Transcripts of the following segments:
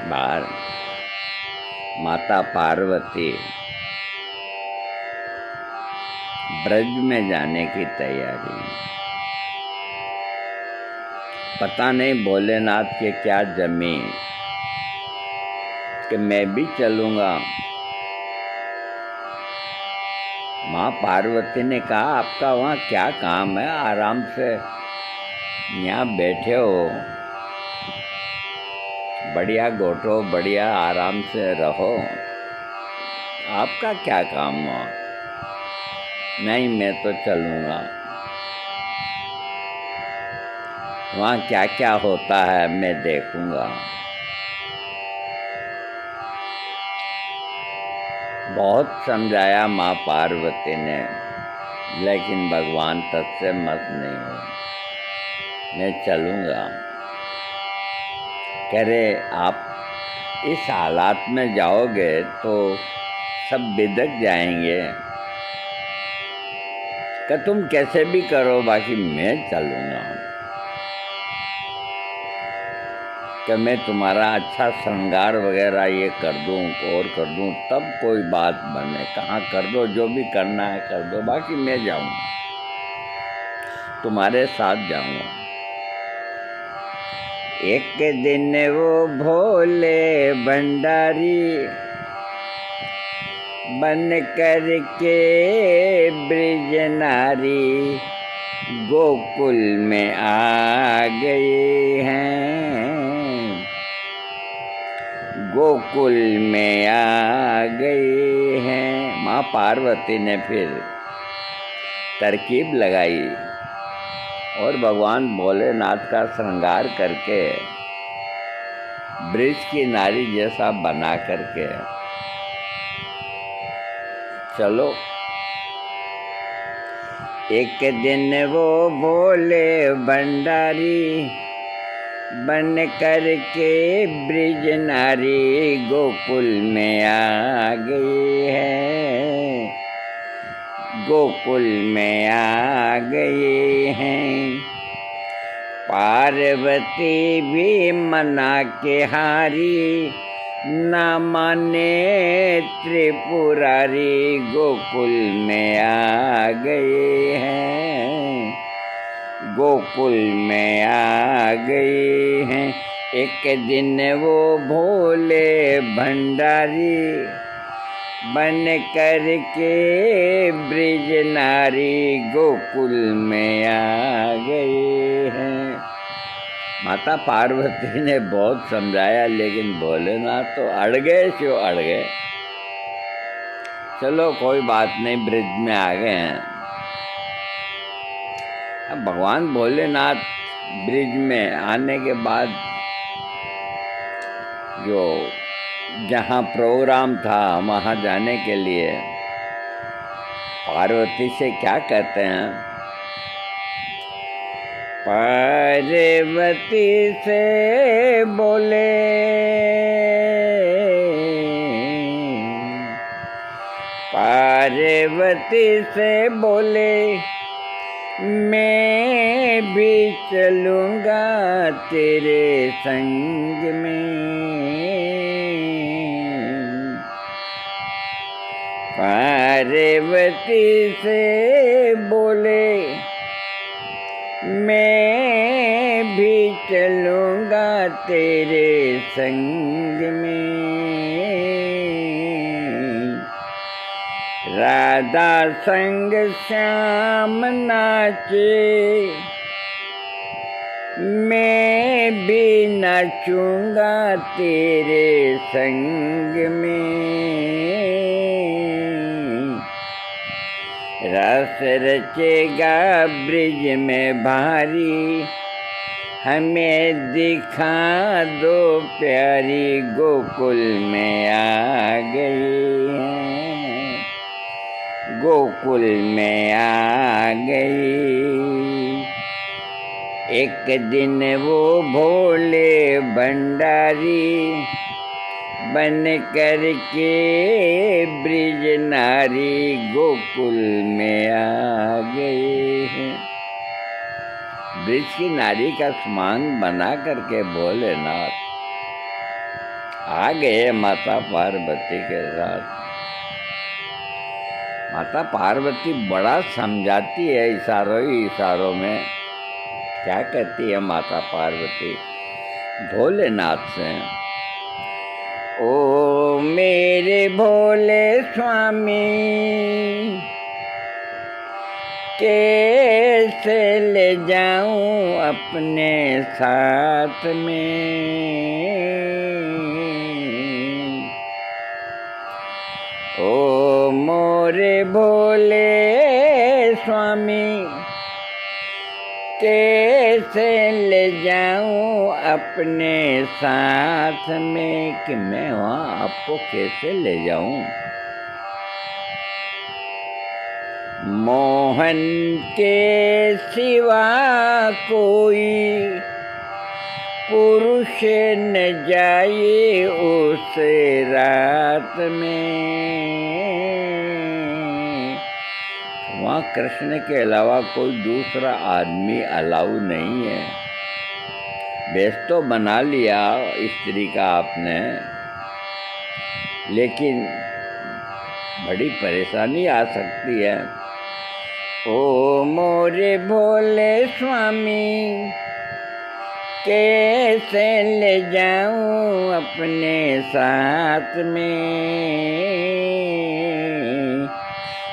बार माता पार्वती ब्रज में जाने की तैयारी। पता नहीं भोलेनाथ के क्या जमी कि मैं भी चलूँगा। माँ पार्वती ने कहा, आपका वहाँ क्या काम है? आराम से यहाँ बैठे हो, बढ़िया घोटो, बढ़िया आराम से रहो, आपका क्या काम हुआ? नहीं, मैं तो चलूँगा। वहाँ क्या क्या होता है मैं देखूँगा। बहुत समझाया माँ पार्वती ने, लेकिन भगवान तब से मत नहीं हुए। मैं चलूँगा। कह रहे, आप इस हालात में जाओगे तो सब बिदक जाएंगे, कि तुम कैसे भी करो, बाकी मैं चलूँगा। कि मैं तुम्हारा अच्छा श्रृंगार वगैरह ये कर दूँ और कर दूँ, तब कोई बात बने। कहाँ कर दो, जो भी करना है कर दो, बाकी मैं जाऊँगा, तुम्हारे साथ जाऊँगा। एक दिन वो भोले भंडारी बन कर के ब्रिज नारी गोकुल में आ गए हैं, गोकुल में आ गए हैं। माँ पार्वती ने फिर तरकीब लगाई और भगवान भोलेनाथ का श्रृंगार करके ब्रिज की नारी जैसा बना करके चलो। एक दिन वो भोले भंडारी बन कर के ब्रिज नारी गोकुल में आ गए हैं, गोकुल में आ गए हैं। पार्वती भी मना के हारी, ना माने त्रिपुरारी गोकुल में आ गए हैं, गोकुल में आ गए हैं। एक दिन वो भोले भंडारी बन कर के ब्रिज नारी गोकुल में आ गए हैं। माता पार्वती ने बहुत समझाया, लेकिन भोलेनाथ तो अड़ गए, क्यों अड़ गए। चलो कोई बात नहीं, ब्रिज में आ गए हैं। अब भगवान भोलेनाथ ब्रिज में आने के बाद जो जहाँ प्रोग्राम था वहाँ जाने के लिए पार्वती से क्या कहते हैं? पार्वती से बोले, पार्वती से बोले, मैं भी चलूँगा तेरे संग में। पार्वती से बोले, मैं भी चलूँगा तेरे संग में। राधा संग श्याम नाचे, मैं भी नाचूँगा तेरे संग में। रस रचेगा ब्रिज में भारी, हमें दिखा दो प्यारी गोकुल में आ गई हैं, गोकुल में आ गई। एक दिन वो भोले भंडारी बन कर के ब्रिज नारी गोकुल में आ गए हैं। ब्रिज की नारी का समान बना करके भोलेनाथ आ गए माता पार्वती के साथ। माता पार्वती बड़ा समझाती है इशारों ही इशारों में। क्या कहती है माता पार्वती भोलेनाथ से? ओ मेरे भोले स्वामी, कैसे ले जाऊं अपने साथ में? ओ मोरे भोले स्वामी, कैसे ले जाऊं अपने साथ में? कि मैं वहाँ आपको कैसे ले जाऊं? मोहन के सिवा कोई पुरुष न जाए उस रात में। वहाँ कृष्ण के अलावा कोई दूसरा आदमी अलाउ नहीं है। बेस तो बना लिया स्त्री का आपने, लेकिन बड़ी परेशानी आ सकती है। ओ मोरे भोले स्वामी, कैसे ले जाऊं अपने साथ में?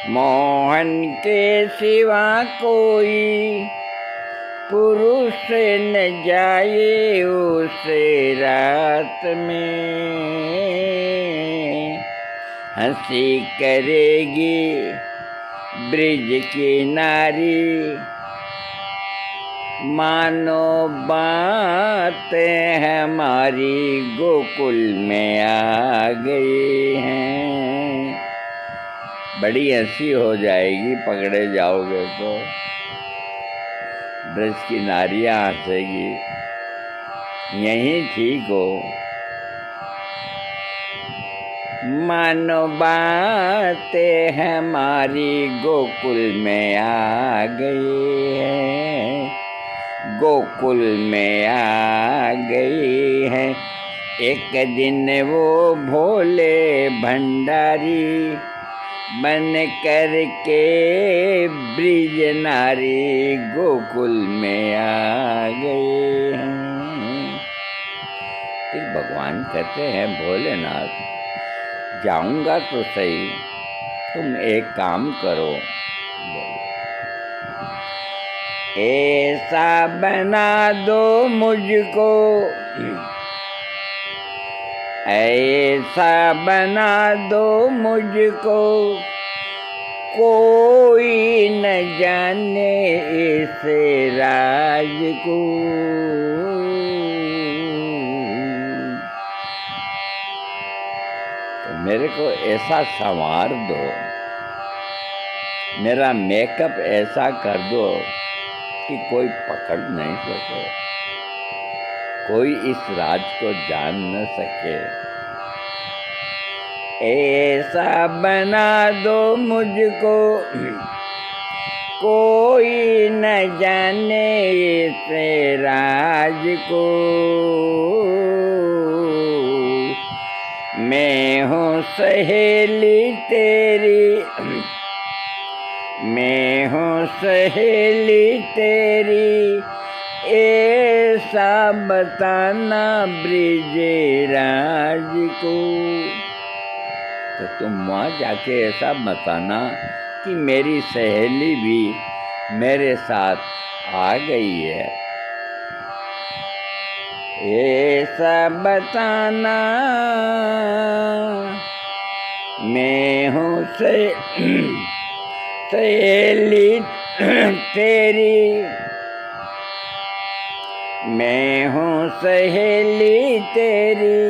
मोहन के सिवा कोई पुरुष न जाए उस रात में। हंसी करेगी ब्रिज की नारी, मानो बात हमारी गोकुल में आ गई हैं। बड़ी हंसी हो जाएगी पकड़े जाओगे तो। ब्रज की नारियां हंसेगी, यहीं ठीक हो। मानो बातें हमारी गोकुल में आ गई है, गोकुल में आ गई है। एक दिन वो भोले भंडारी बन कर के ब्रिज नारी गोकुल में आ गए हैं। फिर भगवान कहते हैं भोलेनाथ, जाऊंगा तो सही, तुम एक काम करो, ऐसा बना दो मुझको, ऐसा बना दो मुझको, कोई न जाने इस राज को। तो मेरे को ऐसा संवार दो, मेरा मेकअप ऐसा कर दो कि कोई पकड़ नहीं सके, कोई इस राज को जान न सके। ऐसा बना दो मुझको, कोई न जाने इस राज को। मैं हूँ सहेली तेरी, मैं हूँ सहेली तेरी, ऐसा बताना ब्रिजराज को। तो तुम वहाँ जाके ऐसा बताना कि मेरी सहेली भी मेरे साथ आ गई है। ऐसा बताना मैं हूँ सहेली तेरी, मैं हूँ सहेली तेरी,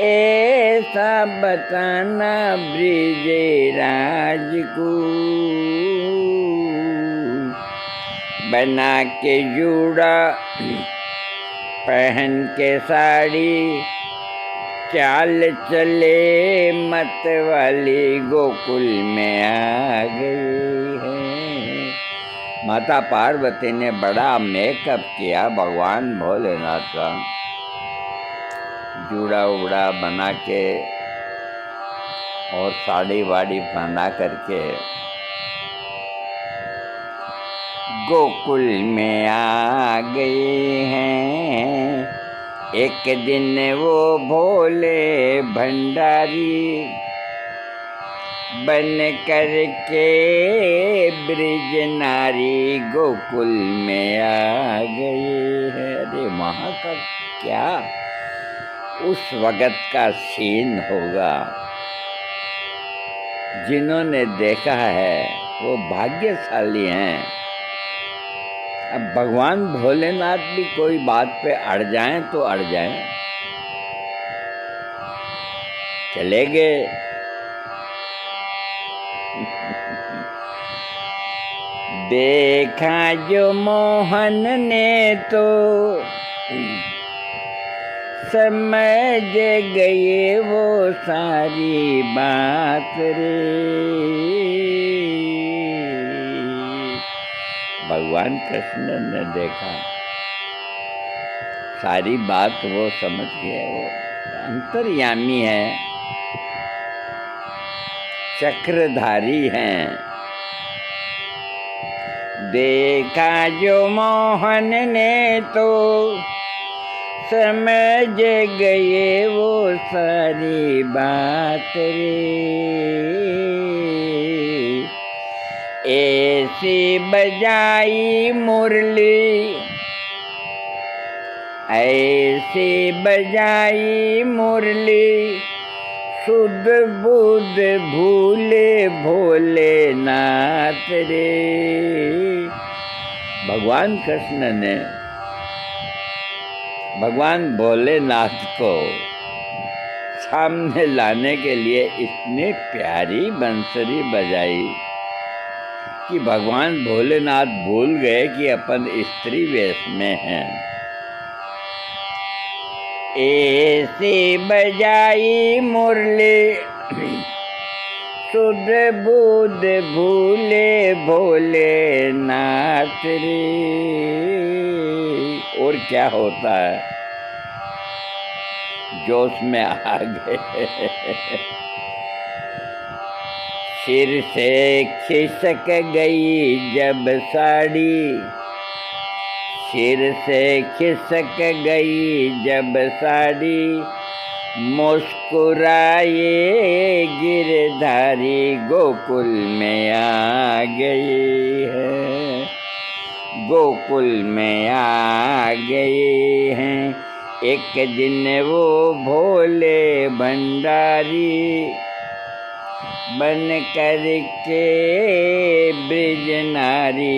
ऐसा बताना ब्रिजराज को। बना के जूड़ा पहन के साड़ी, चाल चले मत वाली गोकुल में आ गई है। माता पार्वती ने बड़ा मेकअप किया भगवान भोलेनाथ का। जूड़ा उड़ा बना के और साड़ी वाड़ी पहना करके गोकुल में आ गए हैं। एक दिन वो भोले भंडारी बन कर के ब्रिज नारी गोकुल में आ गए हैं। अरे वहाँ का क्या उस वक़्त का सीन होगा, जिन्होंने देखा है वो भाग्यशाली हैं। अब भगवान भोलेनाथ भी कोई बात पे अड़ जाएं तो अड़ जाएं, चले गए। देखा जो मोहन ने तो समझ गए वो सारी बात रे। भगवान कृष्ण ने देखा, सारी बात वो समझ गए। वो अंतर्यामी है, चक्रधारी हैं। देखा जो मोहन ने तो समझ गए वो सारी बात रे। ऐसी बजाई मुरली, ऐसी बजाई मुरली, सुध बुध भूले भोलेनाथ रे। भगवान कृष्ण ने भगवान भोलेनाथ को सामने लाने के लिए इतनी प्यारी बंसरी बजाई कि भगवान भोलेनाथ भूल गए कि अपन स्त्री वेश में हैं। ऐसी बजाई मुरली, सुध बुध भूले भोलेनाथ रे। और क्या होता है, जोश में आ गए। सिर से खिसक गई जब साड़ी, सिर से खिसक गई जब साड़ी, मुस्कुराए गिरधारी गोकुल में आ गए हैं। गोकुल में आ गए हैं। एक दिन वो भोले भंडारी बन कर के ब्रिज नारी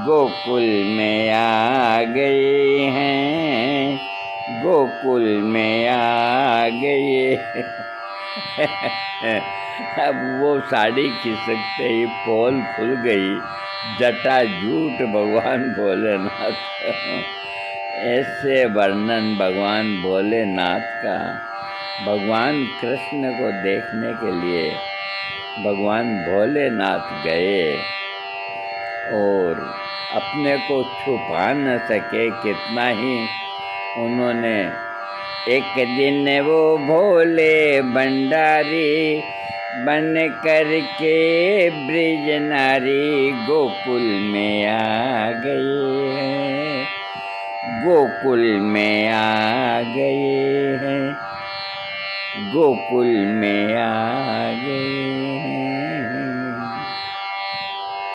गोकुल में आ गए हैं। गोकुल में आ गए। अब वो साड़ी खिसकते ही पोल खुल गई, जटा जूट भगवान भोलेनाथ। ऐसे वर्णन भगवान भोलेनाथ का। भगवान कृष्ण को देखने के लिए भगवान भोलेनाथ गए और अपने को छुपा न सके, कितना ही उन्होंने। एक दिन वो भोले भंडारी बन कर के ब्रिज नारी गोकुल में आ गए हैं। गोकुल में आ गए हैं। गोकुल में आ